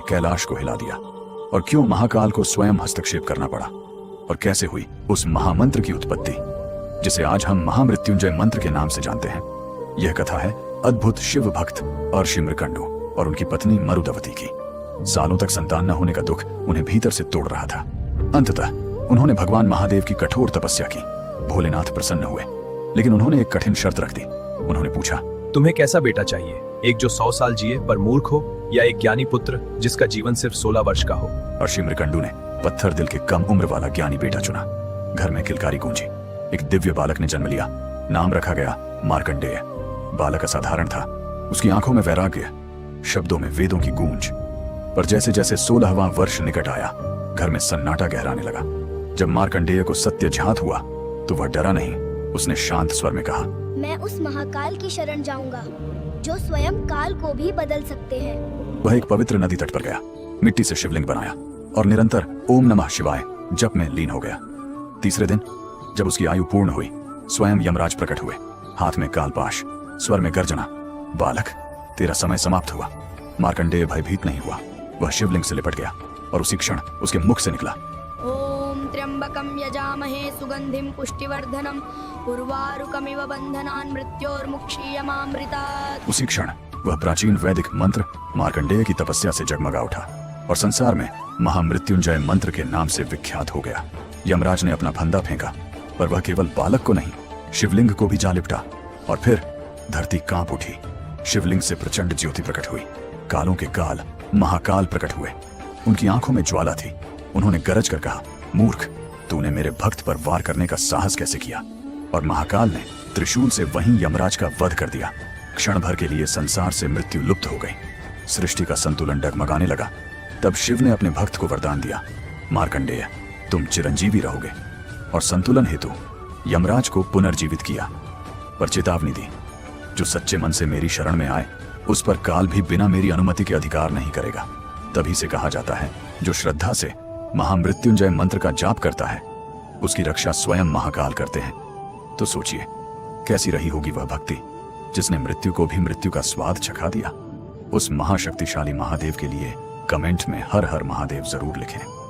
कैलाश को हिला दिया? और क्यों महाकाल को स्वयं हस्तक्षेप करना पड़ा? और कैसे हुई उस महामंत्र की उत्पत्ति जिसे आज हम महामृत्युंजय मंत्र के नाम से जानते हैं? यह कथा है अद्भुत शिव भक्त और शिमृकंडू और उनकी पत्नी मरुदवती की। सालों तक संतान न होने का दुख उन्हें भीतर से तोड़ रहा था। अंततः उन्होंने भगवान महादेव की कठोर तपस्या की। भोलेनाथ प्रसन्न हुए, लेकिन उन्होंने एक कठिन शर्त रख दी। उन्होंने पूछा, तुम्हें कैसा बेटा चाहिए? एक जो 100 साल जिए पर मूर्ख हो, या एक ज्ञानी पुत्र जिसका जीवन सिर्फ 16 वर्ष का हो? और शिमृकंडू ने पत्थर दिल के कम उम्र वाला ज्ञानी बेटा चुना। घर में किलकारी गूंजी। एक दिव्य बालक ने जन्म लिया। नाम रखा गया मार्कंडेय। बालक असाधारण था। उसकी आंखों में वैराग्य, शब्दों में वेदों की गूंज। पर जैसे जैसे 16वां वर्ष निकट आया, घर में सन्नाटा गहराने लगा। जब मार्कंडेय को सत्य झात हुआ तो वह डरा नहीं। उसने शांत स्वर में कहा, मैं उस महाकाल की शरण जाऊंगा जो स्वयं काल को भी बदल सकते हैं। वह एक पवित्र नदी तट पर गया, मिट्टी से शिवलिंग बनाया और निरंतर ओम नमः शिवाय जप में लीन हो गया। तीसरे दिन जब उसकी आयु पूर्ण हुई, स्वयं यमराज प्रकट हुए, हाथ में कालपाश, स्वर में गर्जना, बालक तेरा समय समाप्त हुआ। मार्कंडेय भयभीत नहीं हुआ। वह शिवलिंग से लिपट गया और उसी क्षण उसके मुख से निकला, ओम त्र्यंबकं यजामहे सुगंधिं पुष्टिवर्धनम उर्वारुकमिव बंधनान् मृत्योर्मुक्षीयमामृतात्। उसी क्षण वह प्राचीन वैदिक मंत्र मार्कंडेय की तपस्या से जगमगा उठा और संसार में महामृत्युंजय मंत्र के नाम से विख्यात हो गया। यमराज ने अपना फंदा फेंका, पर वह केवल बालक को नहीं, शिवलिंग को भी जा लिपटा। और फिर धरती कांप उठी। शिवलिंग से प्रचंड ज्योति प्रकट हुई। कालों के काल महाकाल प्रकट हुए। उनकी आंखों में ज्वाला थी। उन्होंने गरज कर कहा, मूर्ख, तूने मेरे भक्त पर वार करने का साहस कैसे किया? और महाकाल ने त्रिशूल से वहीं यमराज का वध कर दिया। क्षण भर के लिए संसार से मृत्यु लुप्त हो गई। सृष्टि का संतुलन डगमगाने लगा। तब शिव ने अपने भक्त को वरदान दिया, मार्कंडेय, तुम चिरंजीवी रहोगे। और संतुलन हेतु यमराज को पुनर्जीवित किया, पर चेतावनी दी, जो सच्चे मन से मेरी शरण में आए उस पर काल भी बिना मेरी अनुमति के अधिकार नहीं करेगा। तभी से कहा जाता है, जो श्रद्धा से महामृत्युंजय मंत्र का जाप करता है उसकी रक्षा स्वयं महाकाल करते हैं। तो सोचिए, कैसी रही होगी वह भक्ति जिसने मृत्यु को भी मृत्यु का स्वाद चखा दिया। उस महाशक्तिशाली महादेव के लिए कमेंट में हर हर महादेव जरूर लिखें।